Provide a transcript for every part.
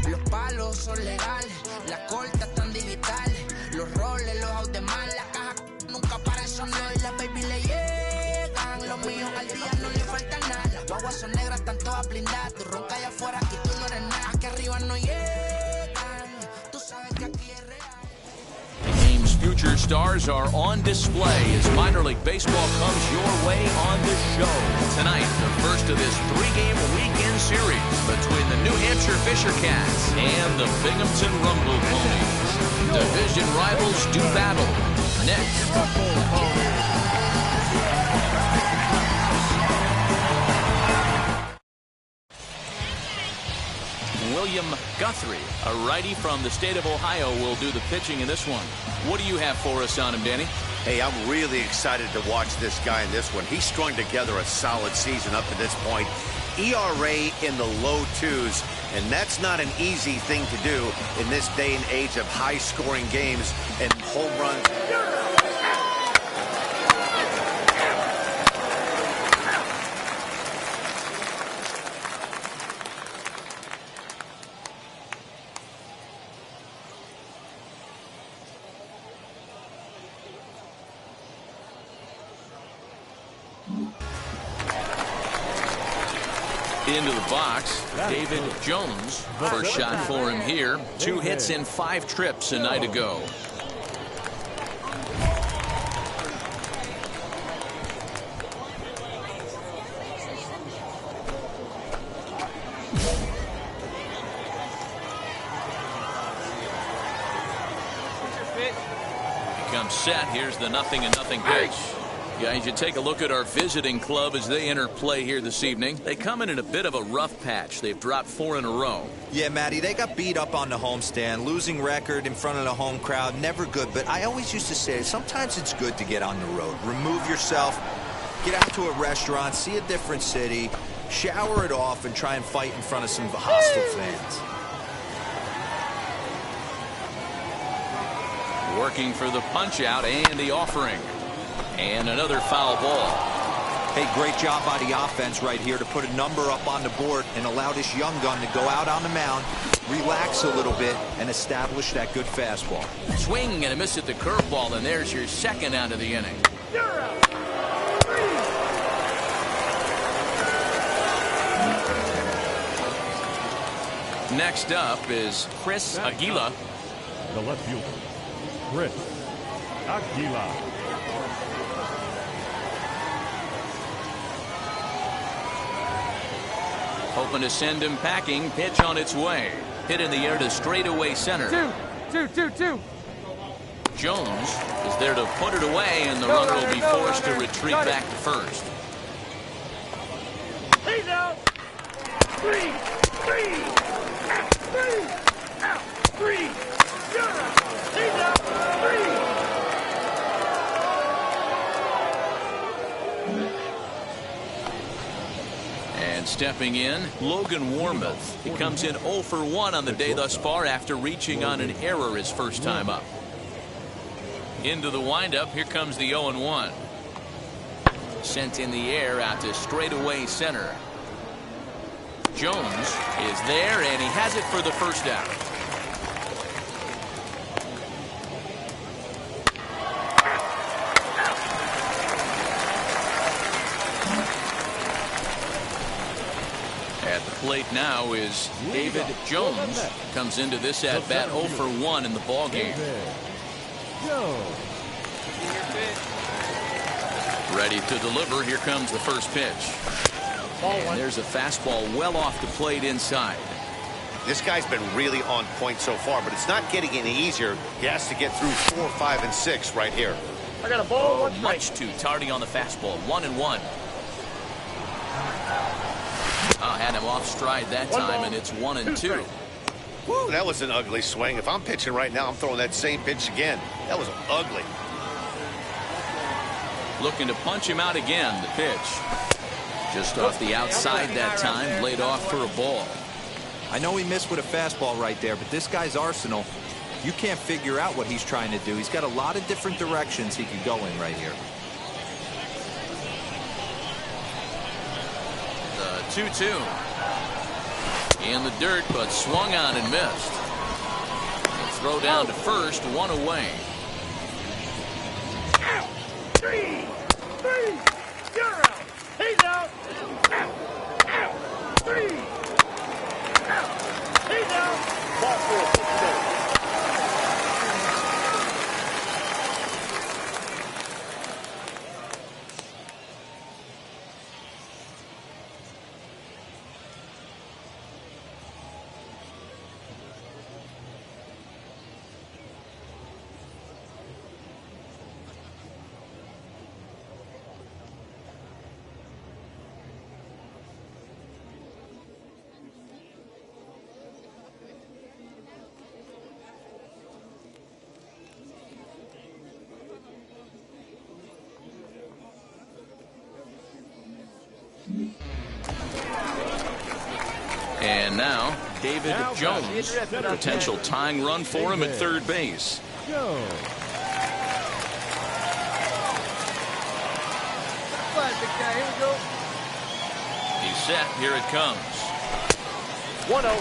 Los palos son legales, las cortas tan digitales, los roles, los autos mal, la caja nunca paran solo y las baby le llegan. Los míos al día no le falta nada, las guaguas son negras, están todas blindadas. Tú ronca allá afuera, aquí tú no eres nada, aquí arriba no llegan. Tú sabes que aquí es real. The game's future stars are on display as minor league baseball comes your way on the show. Tonight, the first of this three-game weekend series between the New Hampshire Fisher Cats and the Binghamton Rumble Ponies. Division rivals do battle. Next. William Guthrie, a righty from the state of Ohio, will do the pitching in this one. What do you have for us on him, Danny? Hey, I'm really excited to watch this guy in this one. He's strung together a solid season up to this point. ERA in the low twos, and that's not an easy thing to do in this day and age of high-scoring games and home runs. Into the box, David Jones. First shot for him here. 2 hits in 5 trips a night ago. He comes set. Here's the 0-0 pitch. Guys, you take a look at our visiting club as they enter play here this evening. They come in a bit of a rough patch. They've dropped 4 in a row. Yeah, Matty, they got beat up on the homestand. Losing record in front of the home crowd, never good. But I always used to say, sometimes it's good to get on the road. Remove yourself, get out to a restaurant, see a different city, shower it off, and try and fight in front of some hostile fans. Working for the punch-out and the offering. And another foul ball. Hey, great job by the offense right here to put a number up on the board and allow this young gun to go out on the mound, relax a little bit, and establish that good fastball. Swing and a miss at the curveball, and there's your second out of the inning. Next up is Chris Aguila. The left fielder, Chris Aguila. Hoping to send him packing. Pitch on its way. Hit in the air to straightaway center. 2-2-2. Jones is there to put it away, and the runner will be forced to retreat back to first. He's out. 3. Out. 3. He's out. 3. And stepping in, Logan Warmoth. He comes in 0 for 1 on the day thus far after reaching on an error his first time up. Into the windup, here comes the 0-1. Sent in the air out to straightaway center. Jones is there, and he has it for the first out. At the plate now is David Jones. Comes into this at bat 0 for 1 in the ball game. Ready to deliver. Here comes the first pitch. And there's a fastball well off the plate inside. This guy's been really on point so far, but it's not getting any easier. He has to get through 4, 5, and 6 right here. I got a ball. Much too tardy on the fastball. 1-1. Had him off stride that time, and it's 1-2. Woo, that was an ugly swing. If I'm pitching right now, I'm throwing that same pitch again. That was ugly. looking to punch him out again. The pitch just off the outside that time, laid off for a ball. I know he missed with a fastball right there, but this guy's arsenal, you can't figure out what he's trying to do. He's got a lot of different directions he could go in right here. The 2-2 in the dirt, but swung on and missed. The throw down to first, one away. 3, you're out. He's out. 3, he's out. Ball 4, 6 minutes. And now, David Jones. Potential tying run for him at third base. He's set. Here it comes. 1-0.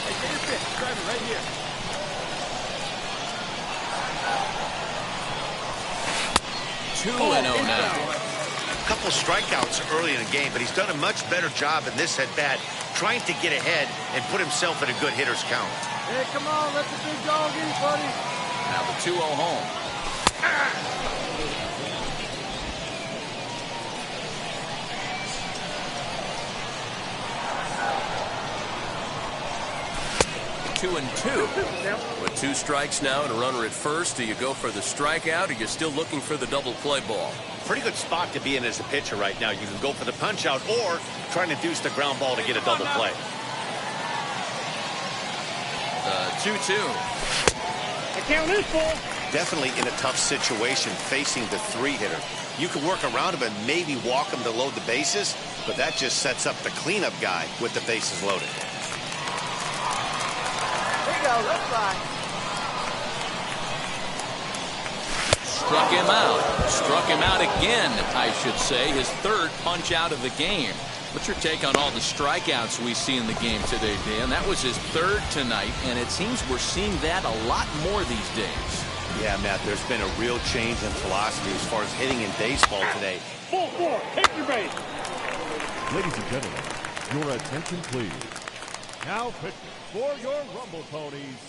Hey, get your pitch. Drive it right here. Two and 0 now. A couple strikeouts early in the game, but he's done a much better job in this at-bat trying to get ahead and put himself in a good hitter's count. Hey, come on, let the big dog in, buddy. Now the 2-0 home. 2-2. With 2 strikes now and a runner at first, do you go for the strikeout or you're still looking for the double play ball? Pretty good spot to be in as a pitcher right now. You can go for the punch out or trying to deuce the ground ball to get a double play. 2-2. I count this ball. Definitely in a tough situation facing the 3-hitter. You can work around him and maybe walk him to load the bases, but that just sets up the cleanup guy with the bases loaded. Here you go, let's fly. Struck him out. Struck him out again, I should say. His third punch out of the game. What's your take on all the strikeouts we see in the game today, Dan? That was his third tonight, and it seems we're seeing that a lot more these days. Yeah, Matt, there's been a real change in philosophy as far as hitting in baseball today. Ball 4, take your base. Ladies and gentlemen, your attention please. Now pitching for your Rumble Ponies,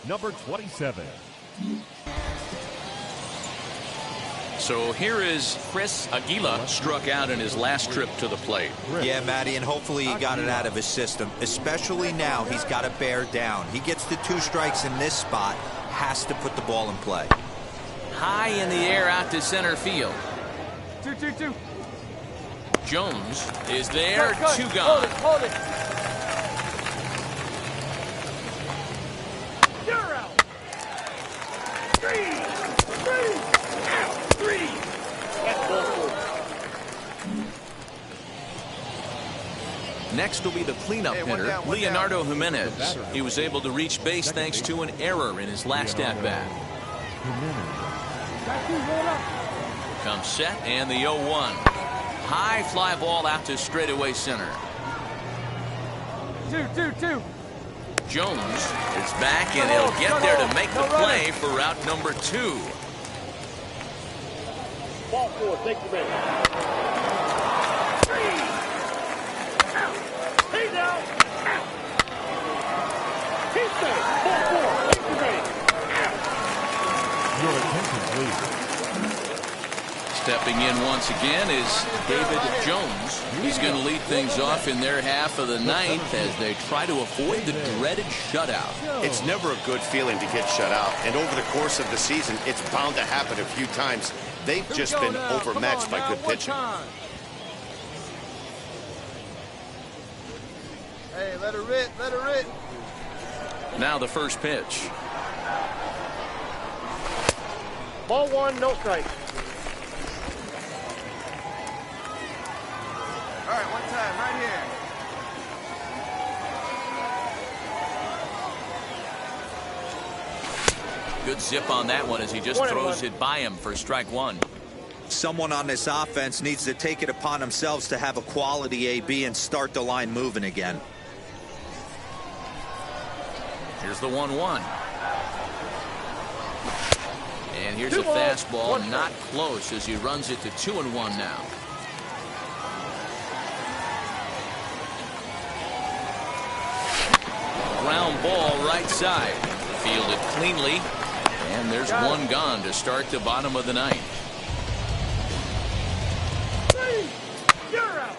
number 27. So here is Chris Aguila, struck out in his last trip to the plate. Yeah, Matty, and hopefully he got it out of his system. Especially now, he's got to bear down. He gets the 2 strikes in this spot, has to put the ball in play. High in the air out to center field. 2-2-2. Jones is there, Cut. 2 gone. Hold it. You're out. 3. Out. 3. That's ball 4. Next will be the cleanup hitter, Leonardo Jimenez. He was able to reach base thanks to an error in his last at-bat. Comes set, and the 0-1. High fly ball out to straightaway center. 2-2-2. Jones is back, and he'll get there to make the play for route number 2. Ball 4, take your base. 3. Out. He's out. Out. He's safe. Ball 4, take your base. Out. Your attention please. Stepping in once again is David Jones. He's going to lead things off in their half of the 9th as they try to avoid the dreaded shutout. It's never a good feeling to get shut out, and over the course of the season, it's bound to happen a few times. They've just been overmatched by good pitching. Hey, let her rip, let her rip. Now the first pitch. Ball one, no strike. All right, one time, right here. Good zip on that one as he just throws it by him for strike one. Someone on this offense needs to take it upon themselves to have a quality AB and start the line moving again. Here's the 1-1. And here's a fastball, not close as he runs it to 2-1 now. Ground ball right side. Fielded cleanly. And there's one gone to start the bottom of the ninth. You're out.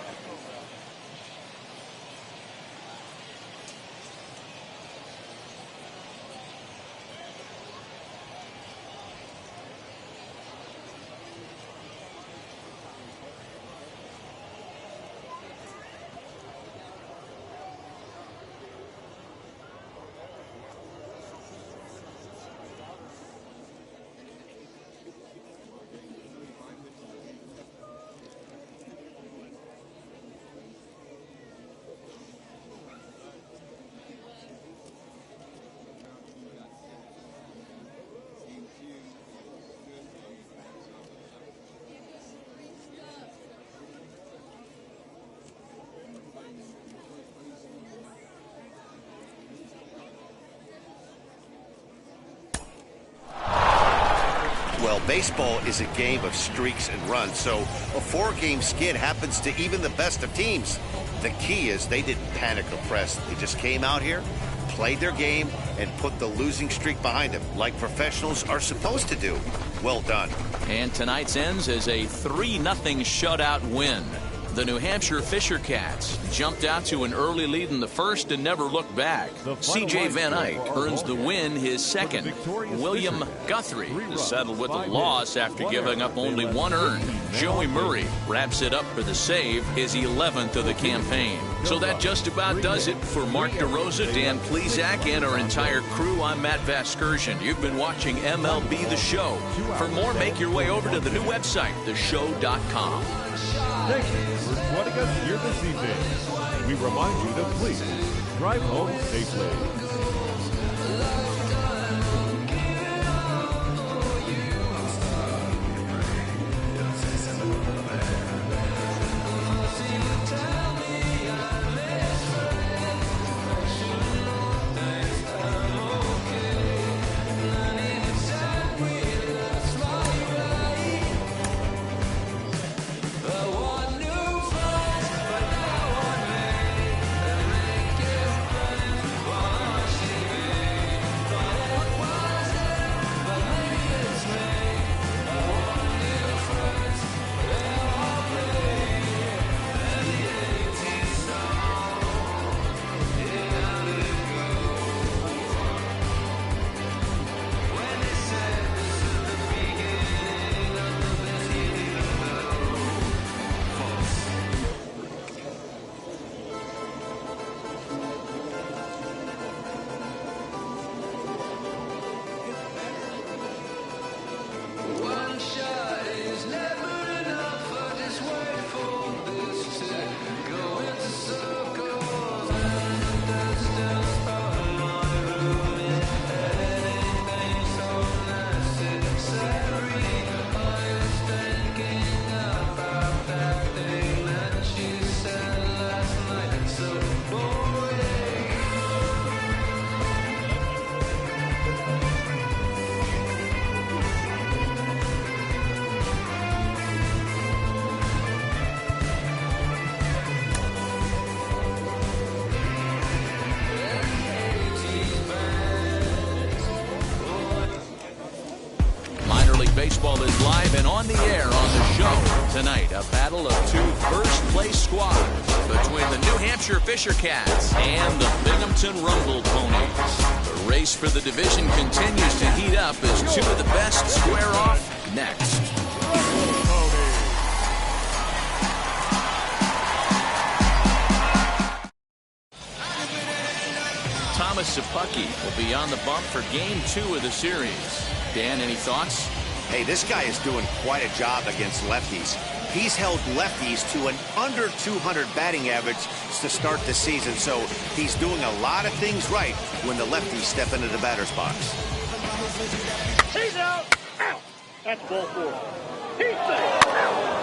Well, baseball is a game of streaks and runs, so a 4-game skid happens to even the best of teams. The key is they didn't panic or press. They just came out here, played their game, and put the losing streak behind them, like professionals are supposed to do. Well done. And tonight's ends as a 3-0 shutout win. The New Hampshire Fisher Cats jumped out to an early lead in the first and never looked back. C.J. Van Eyck earns the win, his second. William Guthrie settled with a loss after giving up only 1 earned. Joey Murray wraps it up for the save, his 11th of the campaign. So that just about does it for Mark DeRosa, Dan Plesac, and our entire crew. I'm Matt Vasgersian. You've been watching MLB The Show. For more, make your way over to the new website, theshow.com. Thank you for joining us here this evening. We remind you to please drive home safely. Baseball is live and on the air on the show. Tonight, a battle of 2 first-place squads between the New Hampshire Fisher Cats and the Binghamton Rumble Ponies. The race for the division continues to heat up as 2 of the best square off next. Thomas Szapucki will be on the bump for Game 2 of the series. Dan, any thoughts? Hey, this guy is doing quite a job against lefties. He's held lefties to an under 200 batting average to start the season, so he's doing a lot of things right when the lefties step into the batter's box. He's out. Out. That's ball 4. He's safe. Out.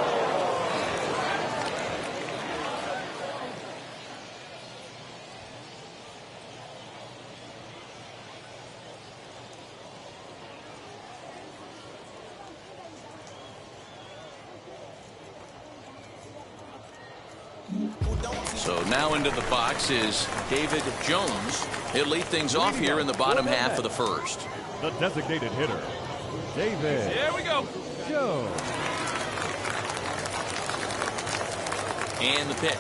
So now into the box is David Jones. He'll lead things off here in the bottom half of the first. The designated hitter, David. There we go. Jones. And the pitch.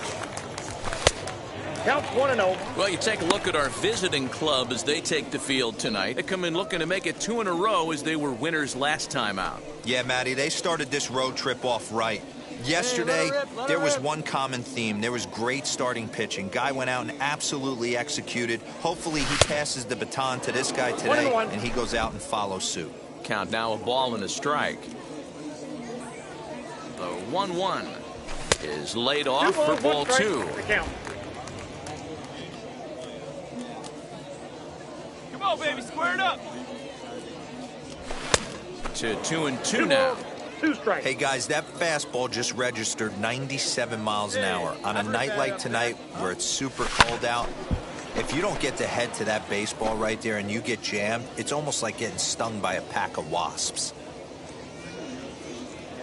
Counts 1-0. Well, you take a look at our visiting club as they take the field tonight. They come in looking to make it 2 in a row as they were winners last time out. Yeah, Matty, they started this road trip off right. Yesterday, there was one common theme. There was great starting pitching. Guy went out and absolutely executed. Hopefully he passes the baton to this guy today, and he goes out and follows suit. Count now, a ball and a strike. The 1-1 is laid off for ball 2. Come on, baby, square it up. To 2-2 now. 2 strikes. Hey, guys, that fastball just registered 97 miles an hour. On a night like tonight where it's super cold out, if you don't get to head to that baseball right there and you get jammed, it's almost like getting stung by a pack of wasps.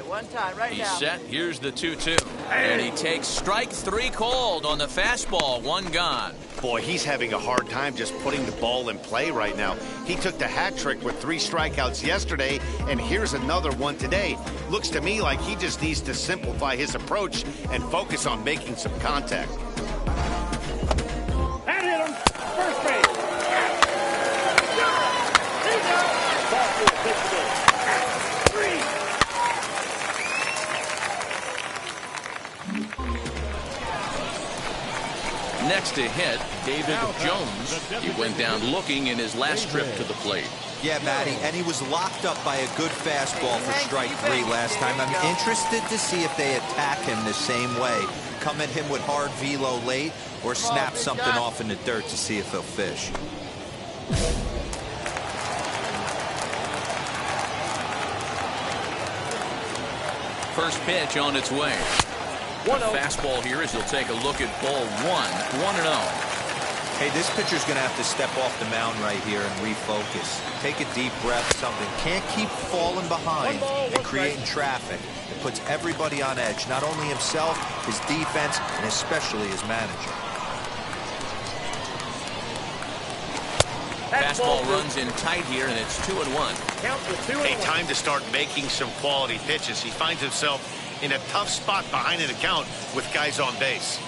One time, right He's now. set. Here's the 2-2. And he takes strike 3 called on the fastball. 1 gone. Boy, he's having a hard time just putting the ball in play right now. He took the hat trick with 3 strikeouts yesterday, and here's another one today. Looks to me like he just needs to simplify his approach and focus on making some contact. That hit him. First base. He's out. Ball 4, takes the ball. 3. Next to hit, David Jones. He went down looking in his last trip to the plate. Yeah, Matty, and he was locked up by a good fastball for strike 3 last time. I'm interested to see if they attack him the same way. Come at him with hard velo late or snap something off in the dirt to see if he'll fish. First pitch on its way. Fastball here as he'll take a look at ball 1. 1-0. Hey, this pitcher's going to have to step off the mound right here and refocus. Take a deep breath, something. Can't keep falling behind and creating traffic. It puts everybody on edge, not only himself, his defense, and especially his manager. Fastball runs in tight here, and it's 2-1. Hey, time to start making some quality pitches. He finds himself in a tough spot behind an account with guys on base.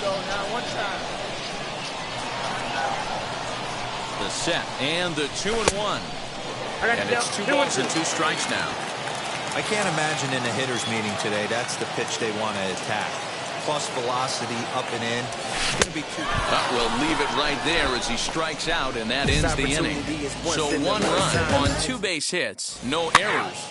Go now, 1 time. The set and the 2-1. And it's 2 balls and 2 strikes now. I can't imagine in the hitters meeting today that's the pitch they want to attack. Plus velocity up and in. It's going to be too. But we'll leave it right there as he strikes out, and that ends the inning. So 1 run on 2 base hits, no errors.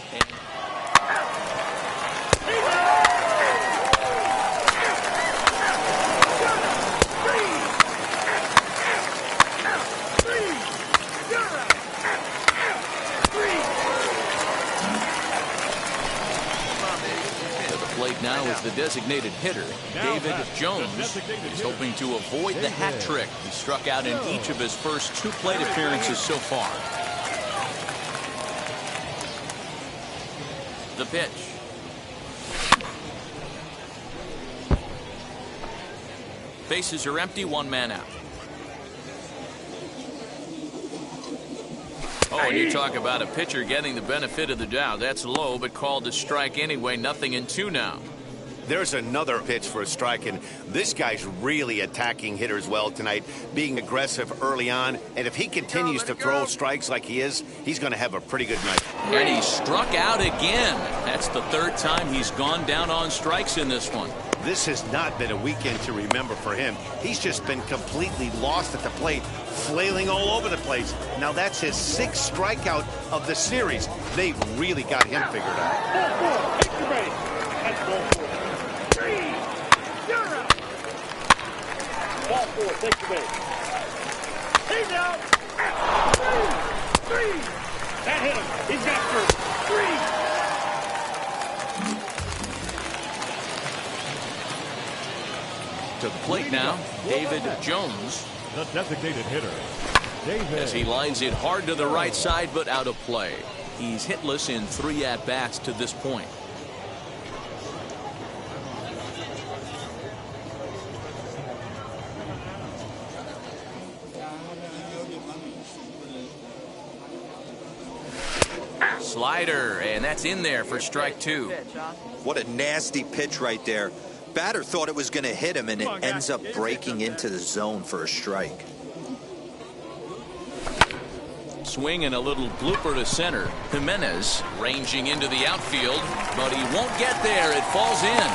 Now is the designated hitter, David Jones. He's hoping to avoid the hat trick. He struck out in each of his first 2 plate appearances so far. The pitch. Bases are empty, 1 man out. Oh, and you talk about a pitcher getting the benefit of the doubt. That's low, but called a strike anyway. 0-2 now. There's another pitch for a strike, and this guy's really attacking hitters well tonight, being aggressive early on. And if he continues to throw strikes like he is, he's going to have a pretty good night. And he struck out again. That's the 3rd time he's gone down on strikes in this one. This has not been a weekend to remember for him. He's just been completely lost at the plate, flailing all over the place. Now that's his 6th strikeout of the series. They've really got him figured out. Ball 4, take the base. That's ball 4. 3, you're out. Ball 4, take the base. He's out. 3. That hit him. He's got first. 3. To the plate now, David Jones. The designated hitter, David. As he lines it hard to the right side, but out of play. He's hitless in 3 at-bats to this point. Slider, and that's in there for strike 2. What a nasty pitch right there. Batter thought it was going to hit him, and it ends up breaking into the zone for a strike. Swing and a little blooper to center. Jimenez ranging into the outfield, but he won't get there. It falls in.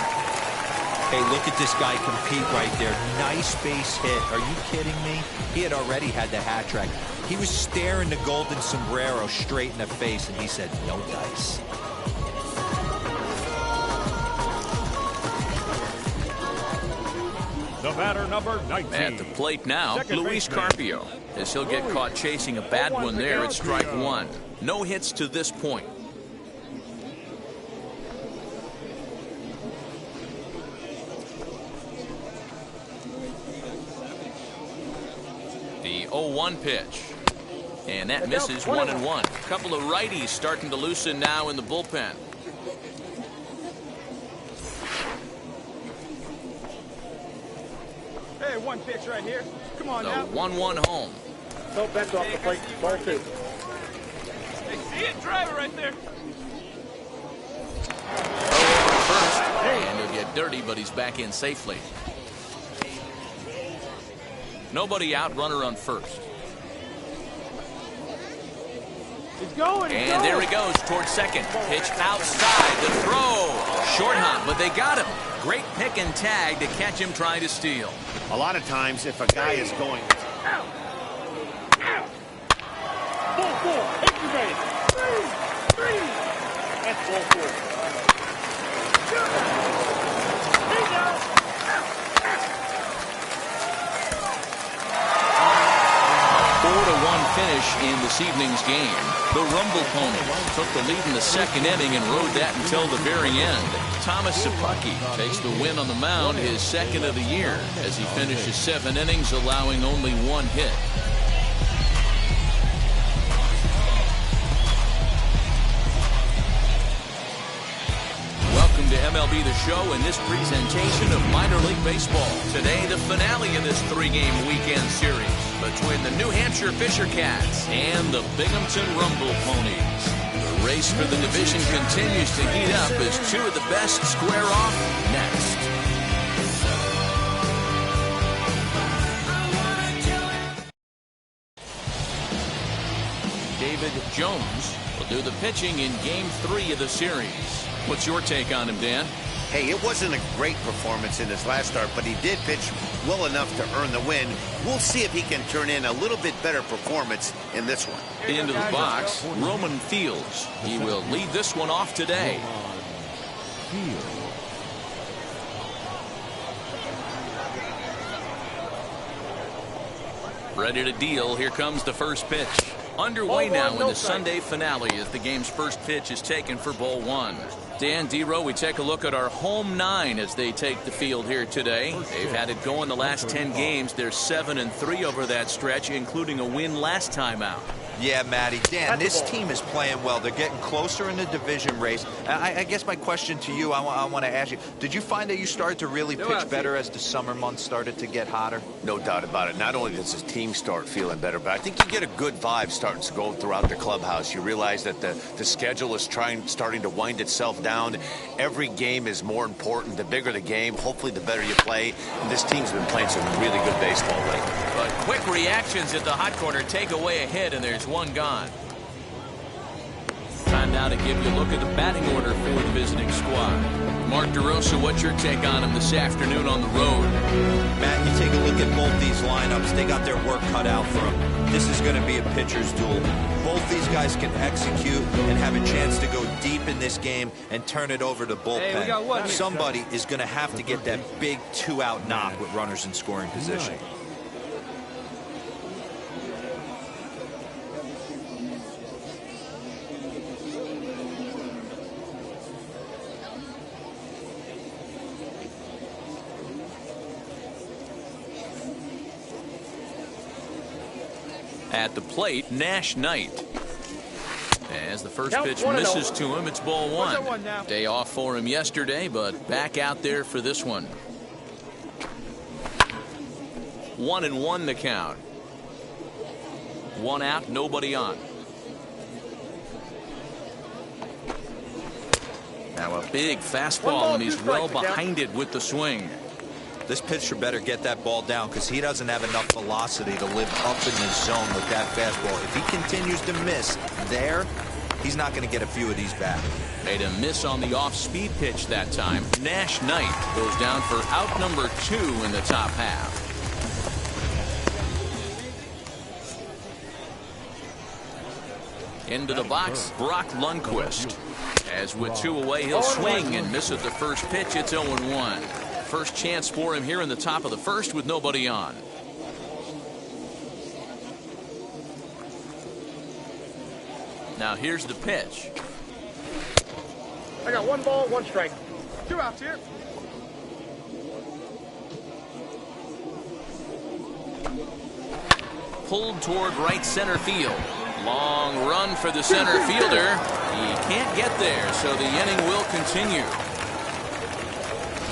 Hey, look at this guy compete right there. Nice base hit. Are you kidding me? He had already had the hat trick. He was staring the golden sombrero straight in the face, and he said, no dice. The batter, number 19. At the plate now, Luis Carpio, as he'll get caught chasing a bad one there at strike 1. No hits to this point. The 0-1 pitch. And that misses 1-1. A couple of righties starting to loosen now in the bullpen. Hey, 1 pitch right here. Come on The now. 1-1 home. Nope, that's off the plate. Ball 2. Hey, see it? Drive it right there. First, and he'll get dirty, but he's back in safely. Nobody out, runner on first. He's going. And there he goes towards second. Pitch outside. The throw. Short hop, but they got him. Great pick and tag to catch him trying to steal. A lot of times, if a guy is going... Out. Out. Ball 4, take the base. 3. That's ball 4. He's out. 4-1 finish in this evening's game. The Rumble Pony took the lead in the 2nd inning and rode that until the very end. Thomas Szapucki takes the win on the mound, his 2nd of the year, as he finishes 7 innings, allowing only 1 hit. Welcome to MLB The Show in this presentation of Minor League Baseball. Today, the finale of this 3-game weekend series between the New Hampshire Fisher Cats and the Binghamton Rumble Ponies. The race for the division continues to heat up as 2 of the best square off next. David Jones will do the pitching in Game 3 of the series. What's your take on him, Dan? Hey, it wasn't a great performance in his last start, but he did pitch well enough to earn the win. We'll see if he can turn in a little bit better performance in this one. Into the box, Roman Fields. He will lead this one off today. Ready to deal. Here comes the first pitch. Underway now in the Sunday finale as the game's first pitch is taken for ball 1. Dan Dero, we take a look at our home 9 as they take the field here today. They've had it going the last 10 games. They're 7-3 over that stretch, including a win last time out. Yeah, Matty. Dan, this team is playing well. They're getting closer in the division race. I guess my question to you, I want to ask you, did you find that you started to really pitch better as the summer months started to get hotter? No doubt about it. Not only does his team start feeling better, but I think you get a good vibe starting to go throughout the clubhouse. You realize that the schedule is starting to wind itself down. Every game is more important. The bigger the game, hopefully the better you play. And this team's been playing some really good baseball lately. But quick reactions at the hot corner take away a hit, and there's one gone. Time now to give you a look at the batting order for the visiting squad. Mark DeRosa, what's your take on him this afternoon on the road? Matt, you take a look at both these lineups. They got their work cut out for them. This is going to be a pitcher's duel. Both these guys can execute and have a chance to go deep in this game and turn it over to bullpen. Hey, we got one here. Somebody is going to have to get that big 2-out knock with runners in scoring position. At the plate, Nash Knight. As the first pitch misses to him, it's ball one. Day off for him yesterday, but back out there for this one. 1-1 the count. 1 out, nobody on. Now a big fastball, and he's well behind it with the swing. This pitcher better get that ball down because he doesn't have enough velocity to live up in the zone with that fastball. If he continues to miss there, he's not going to get a few of these back. Made a miss on the off-speed pitch that time. Nash Knight goes down for out number 2 in the top half. Into the box, Brock Lundquist. As with 2 away, he'll swing and miss at the first pitch. It's 0-1. First chance for him here in the top of the first with nobody on. Now here's the pitch. I got 1 ball, 1 strike. 2 outs here. Pulled toward right center field. Long run for the center fielder. He can't get there, so the inning will continue.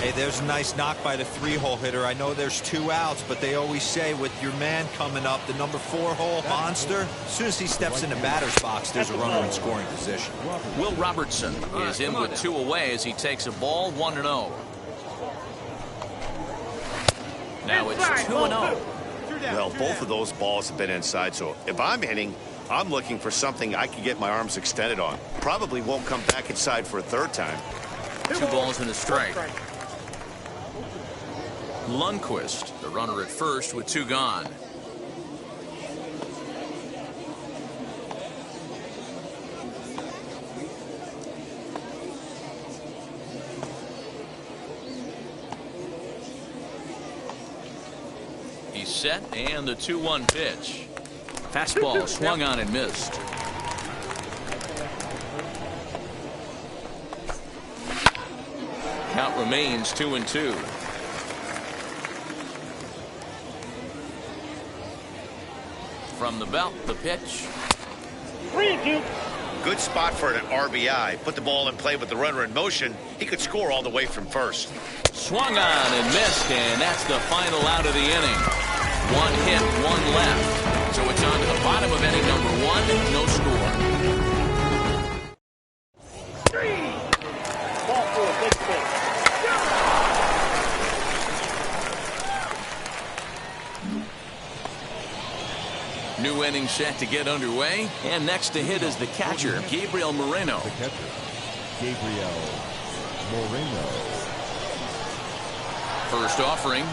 Hey, there's a nice knock by the 3-hole hitter. I know there's 2 outs, but they always say with your man coming up, the number 4-hole monster, as soon as he steps in the batter's box, there's a runner in scoring position. Will Robertson is in with 2 away as he takes a ball 1-0. Now it's 2-0. Well, both of those balls have been inside, so if I'm hitting, I'm looking for something I can get my arms extended on. Probably won't come back inside for a 3rd time. 2 balls and a strike. Lundquist, the runner at first with 2 gone. He's set, and the 2-1 pitch. Fastball swung on and missed. Count remains 2-2. From the belt, the pitch. 3-2. Good spot for an RBI. Put the ball in play with the runner in motion. He could score all the way from first. Swung on and missed, and that's the final out of the inning. 1 hit, 1 left. So it's on to the bottom of inning number 1. No score. 3. Ball 4, take the base. New inning set to get underway, and next to hit is the catcher, Gabriel Moreno. The catcher, Gabriel Moreno. First offering.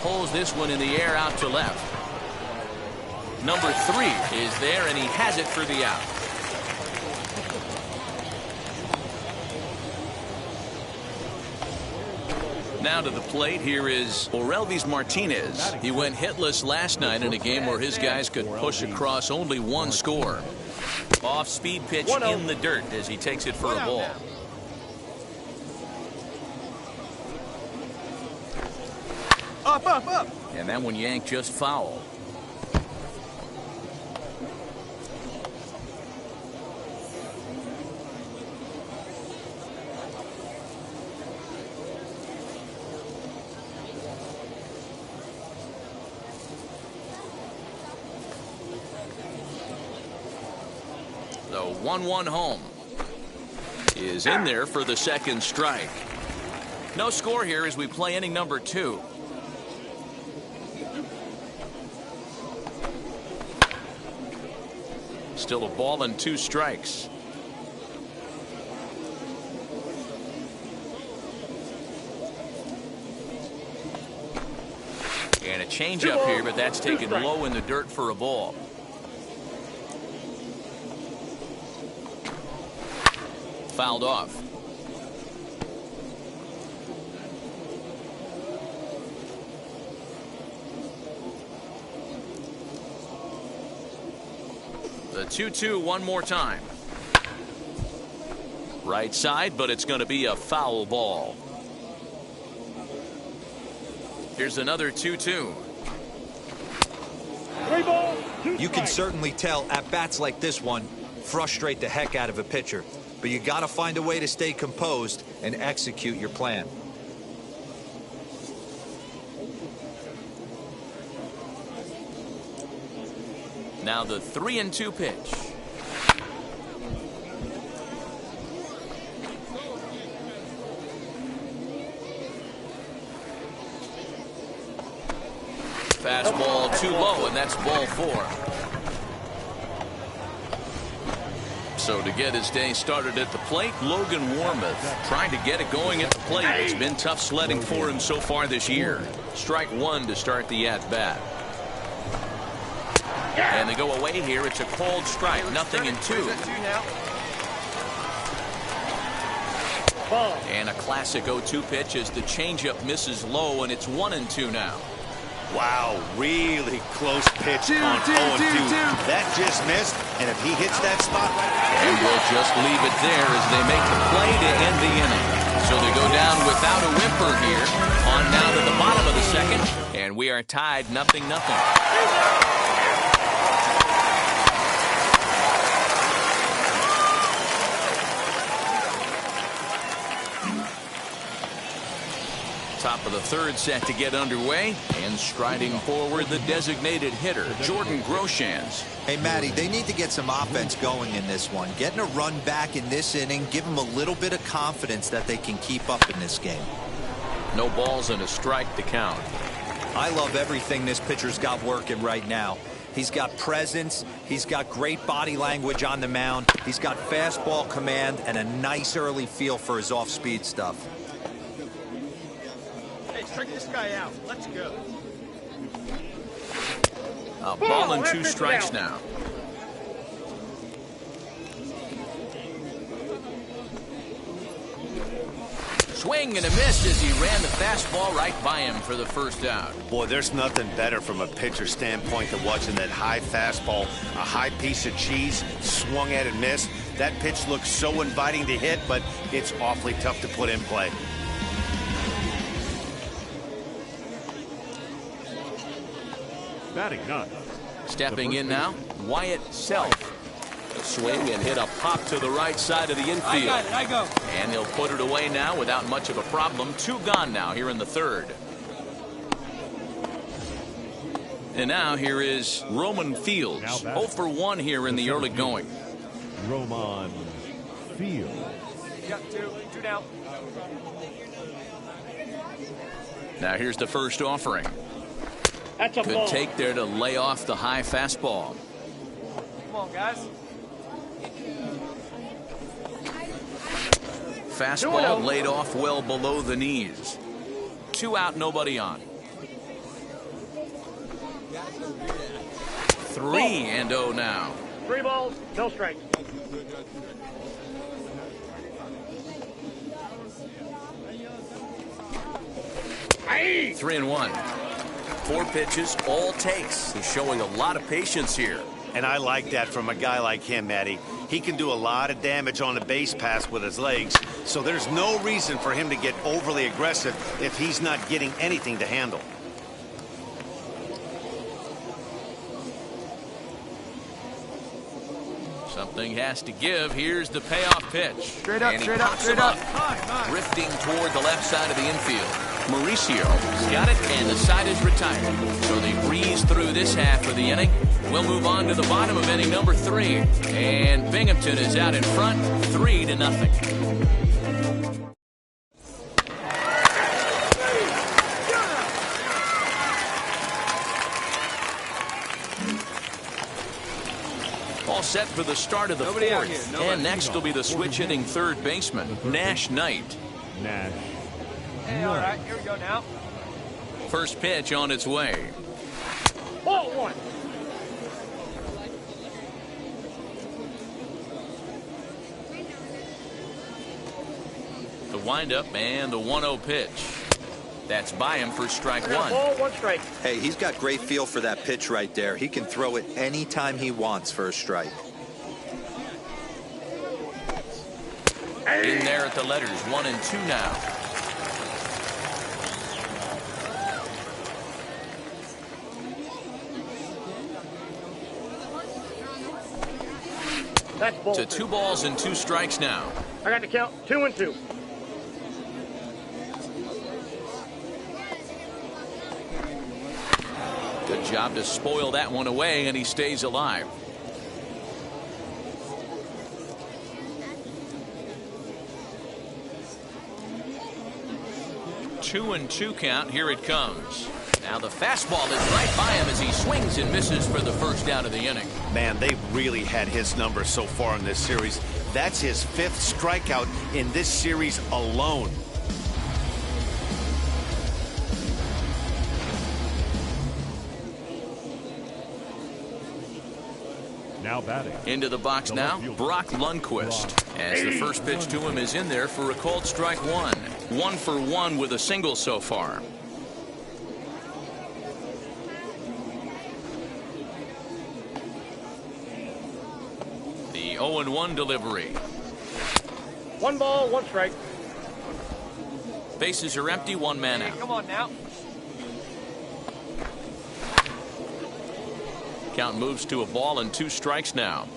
Pulls this one in the air out to left. Number 3 is there, and he has it for the out. Now to the plate, here is Orelvis Martinez. He went hitless last night in a game where his guys could push across only 1 score. Off-speed pitch in the dirt as he takes it for a ball. Up, up, up. And that one yanked just foul. The 1-1 home is in there for the second strike. No score here as we play inning number 2. Still a ball and 2 strikes. And a changeup here, but that's taken low in the dirt for a ball. Fouled off. The 2-2 one more time. Right side, but it's going to be a foul ball. Here's another 2-2. 3 balls, 2 You can certainly tell at bats like this one frustrate the heck out of a pitcher, but you got to find a way to stay composed and execute your plan. Now the 3-2 pitch. Fastball too low, and that's ball 4. So to get his day started at the plate, Logan Warmoth trying to get it going at the plate. It's been tough sledding for him so far this year. Strike 1 to start the at-bat. And they go away here. It's a called strike. 0-2. And a classic 0-2 pitch as the changeup misses low, and it's 1-2 now. Wow, really close pitch on 0-2. That just missed, and if he hits that spot right, and we'll just leave it there as they make the play to end the inning. So they go down without a whimper here. On now to the bottom of the second, and we are tied 0-0. Top of the third set to get underway, and striding forward the designated hitter Jordan Groshans. Hey Matty, they need to get some offense going in this one. Getting a run back in this inning, give them a little bit of confidence that they can keep up in this game. No balls and a strike to count. I love everything this pitcher's got working right now. He's got presence, he's got great body language on the mound, he's got fastball command and a nice early feel for his off-speed stuff. Strike this guy out. Let's go. A ball and 2 strikes now. Swing and a miss as he ran the fastball right by him for the first out. boy, there's nothing better from a pitcher standpoint than watching that high fastball, a high piece of cheese, swung at and missed. That pitch looks so inviting to hit, but it's awfully tough to put in play. Batting 9. Stepping in now, Wyatt Self. A swing and hit a pop to the right side of the infield. I go. And he'll put it away now without much of a problem. 2 gone now here in the third. And now here is Roman Fields. 0 for 1 here in the early going. Roman Fields. Got 2 down. Now here's the first offering. That's a Good ball. take there to lay off the high fastball. Come on, guys. Fastball laid off well below the knees. 2 out, nobody on. 3-0 now. 3 balls, no strikes. Aye. 3-1. 4 pitches, all takes. He's showing a lot of patience here. And I like that from a guy like him, Matty. He can do a lot of damage on a base pass with his legs, so there's no reason for him to get overly aggressive if he's not getting anything to handle. Something has to give. Here's the payoff pitch. Straight up, And he straight up, pops straight him up. Drifting toward the left side of the infield. Mauricio got it, and the side is retired. So they breeze through this half of the inning. We'll move on to the bottom of inning number 3. And Binghamton is out in front, 3-0. set for the start of the fourth. And next will be the switch-hitting third baseman, Nash Knight. Nash. Hey, all right, here we go now. First pitch on its way. Ball one. The windup and the 1-0 pitch. That's by him for strike one. Ball, one strike. Hey, he's got great feel for that pitch right there. He can throw it anytime he wants for a strike. In there at the letters, 1 and 2 now. That's ball To two. 2 balls and 2 strikes now. I got the count. 2 and 2. Good job to spoil that one away, and he stays alive. Two and 2 count. Here it comes. Now the fastball is right by him as he swings and misses for the first out of the inning. Man, they've really had his number so far in this series. That's his 5th strikeout in this series alone. Now batting. Into the box now, Brock Lundquist. As the first pitch to him is in there for a called strike one. 1 for 1 with a single so far. The 0-1 delivery. 1 ball, 1 strike. Bases are empty, 1 man out. Come on now. Count moves to a ball and 2 strikes now.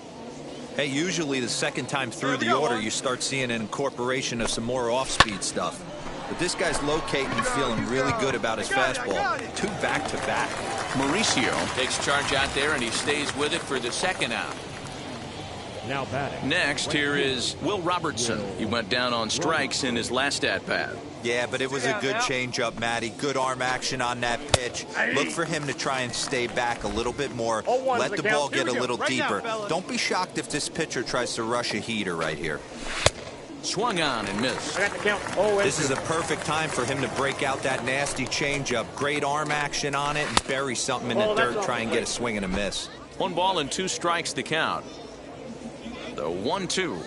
Hey, usually the second time through the order, you start seeing an incorporation of some more off-speed stuff. But this guy's locating and feeling really good about his fastball. 2 back-to-back. Mauricio takes charge out there, and he stays with it for the second out. Now batting. Next, here is Will Robertson. He went down on strikes in his last at-bat. Yeah, but it was a good changeup, Matty. Good arm action on that pitch. Look for him to try and stay back a little bit more. Let the ball get a little deeper. Don't be shocked if this pitcher tries to rush a heater right here. Swung on and missed. I got the count. Oh, this is a perfect time for him to break out that nasty changeup. Great arm action on it and bury something in the dirt. Try and get a swing and a miss. 1 ball and 2 strikes the count. The 1-2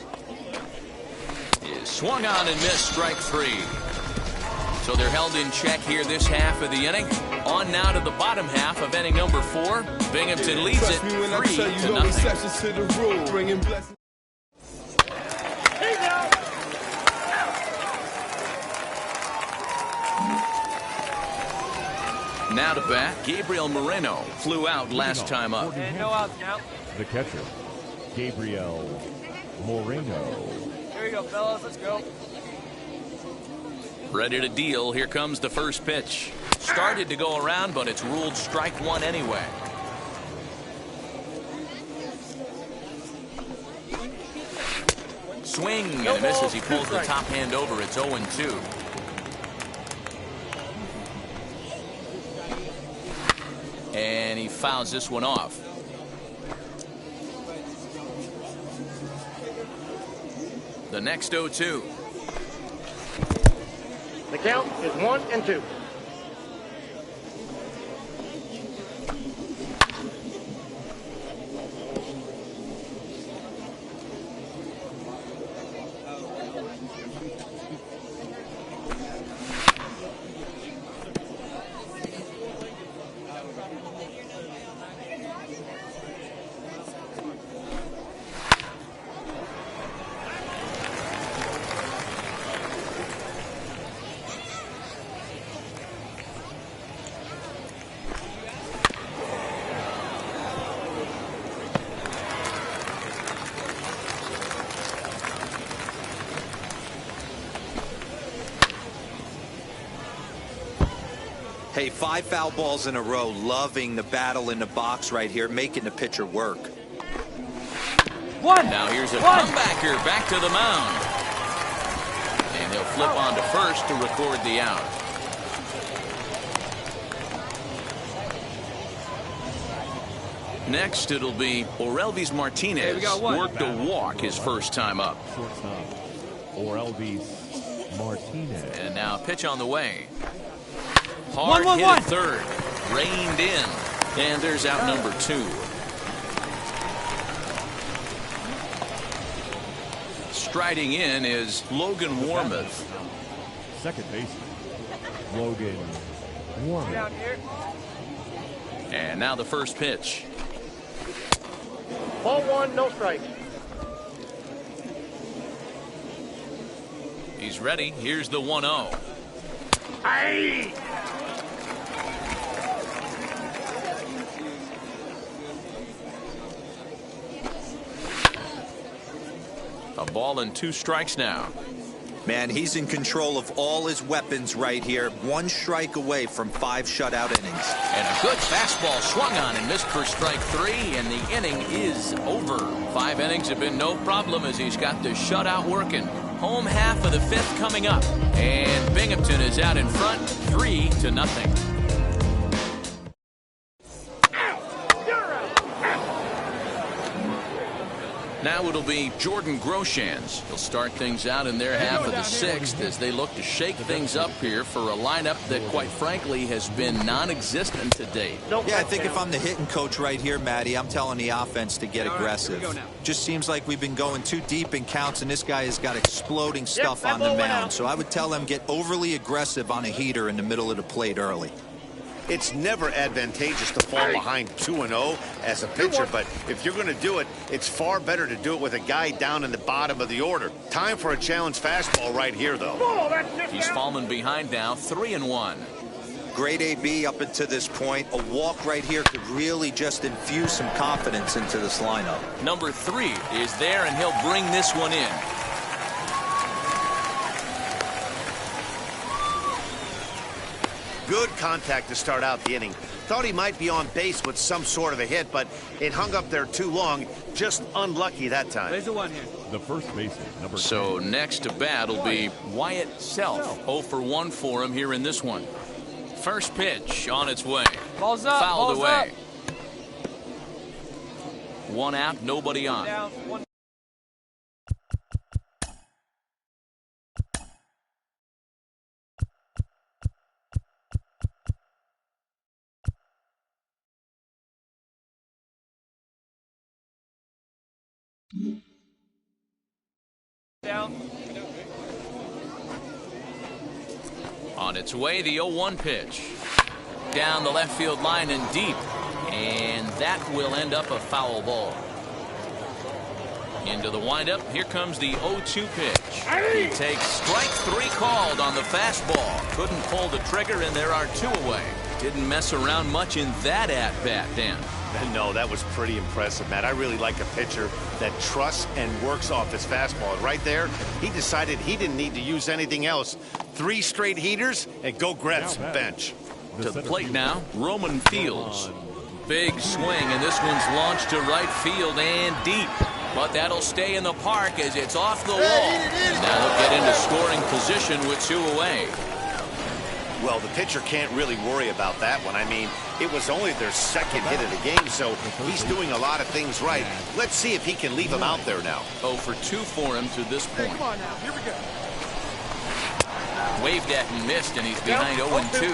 is swung on and missed, strike 3. So they're held in check here this half of the inning. On now to the bottom half of inning number 4. Binghamton leads it 3-0. Now to bat, Gabriel Moreno flew out last time up. And no outs now. The catcher, Gabriel Moreno. Here we go, fellas. Let's go. Ready to deal. Here comes the first pitch. Started to go around, but it's ruled strike 1 anyway. Swing and a miss as he pulls the top hand over. It's 0-2. And he fouls this one off. The next 0-2. The count is 1 and 2. Hey, 5 foul balls in a row. Loving the battle in the box right here, making the pitcher work. 1. Now here's a comebacker back to the mound. And he'll flip on to first to record the out. Next, it'll be Orelvis Martinez. Worked a walk his first time up. Shortstop, Orelvis Martinez. And now pitch on the way. Hard hit at third. Reined in. And there's out number 2. Striding in is Logan Warmoth. Second baseman, Logan Warmoth. And now the first pitch. Ball 1, no strikes. He's ready. Here's the 1-0. Aye. A ball and 2 strikes now. Man, he's in control of all his weapons right here. 1 strike away from 5 shutout innings. And a good fastball swung on and missed for strike 3, and the inning is over. 5 innings have been no problem as he's got the shutout working. Home half of the 5th coming up, and Binghamton is out in front, 3-0. Now it'll be Jordan Groshans. He'll start things out in their half of the 6th as they look to shake things up here for a lineup that, quite frankly, has been non-existent to date. Yeah, I think if I'm the hitting coach right here, Matty, I'm telling the offense to get aggressive. Just seems like we've been going too deep in counts, and this guy has got exploding stuff on the mound. So I would tell him get overly aggressive on a heater in the middle of the plate early. It's never advantageous to fall behind 2-0 as a pitcher, but if you're going to do it, it's far better to do it with a guy down in the bottom of the order. Time for a challenge fastball right here, though. He's fallen behind now, 3-1. Great AB up until this point. A walk right here could really just infuse some confidence into this lineup. Number 3 is there, and he'll bring this one in. Good contact to start out the inning. Thought he might be on base with some sort of a hit, but it hung up there too long. Just unlucky that time. There's the one here. The first baseman, number 10. So next to bat will be Wyatt Self. 0 for 1 for him here in this one. First pitch on its way. Balls up. Fouled balls away. Up. 1 out, nobody on. Down, 1. Down. On its way, the 0-1 pitch. Down the left field line and deep. And that will end up a foul ball. Into the windup. Here comes the 0-2 pitch. He takes strike 3 called on the fastball. Couldn't pull the trigger, and there are 2 away. Didn't mess around much in that at-bat, Dan. No, that was pretty impressive, Matt. I really like a pitcher that trusts and works off his fastball. And right there, he decided he didn't need to use anything else. 3 straight heaters and go grab some bench. To the plate now, Roman Fields. Big swing, and this one's launched to right field and deep. But that'll stay in the park as it's off the wall. And now they'll get into scoring position with 2 away. Well, the pitcher can't really worry about that one. I mean, it was only their 2nd hit of the game, so he's doing a lot of things right. Let's see if he can leave him out there now. 0 for 2 for him to this point. Come on now. Here we go. Waved at and missed, and he's behind 0-2.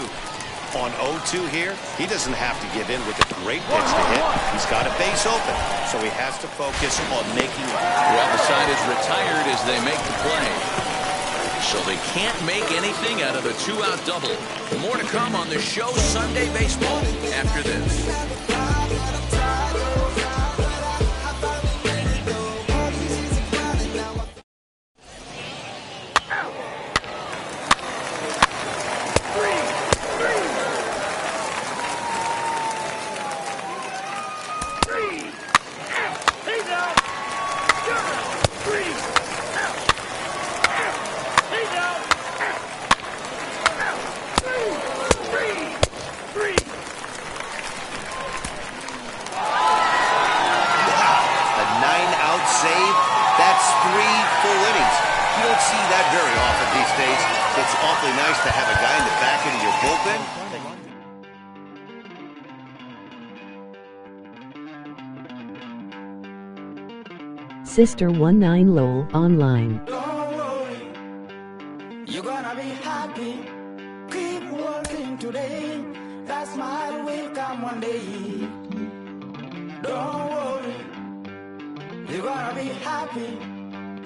On 0-2 here, he doesn't have to give in with a great pitch to hit. He's got a base open, so he has to focus on making it. Well, the side is retired as they make the play. So they can't make anything out of a 2-out double. More to come on the show Sunday Baseball after this. Nice to have a guy in the back end of your bullpen. Sister 19 LOL online. Don't worry, you're gonna be happy. Keep working today. That smile will come one day. Don't worry, you're gonna be happy.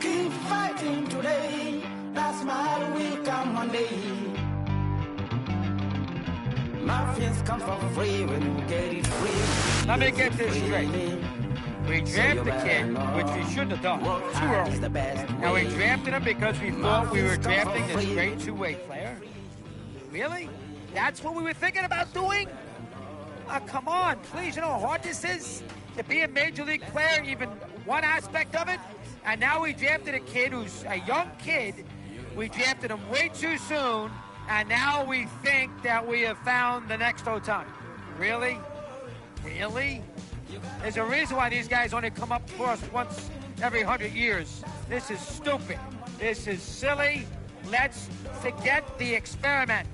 Keep fighting today. That smile will come one day. Muffins come for free when you get it free. Let me get this straight. We drafted the kid, which we shouldn't have done. Too early. Now we drafted him because we thought we were drafting this great two-way player. Really? That's what we were thinking about doing? Come on, please. You know how hard this is to be a major league player, even one aspect of it? And now we drafted a kid who's a young kid. We drafted him way too soon, and now we think that we have found the next Ohtani. Really? Really? There's a reason why these guys only come up for us once every 100 years. This is stupid. This is silly. Let's forget the experiment.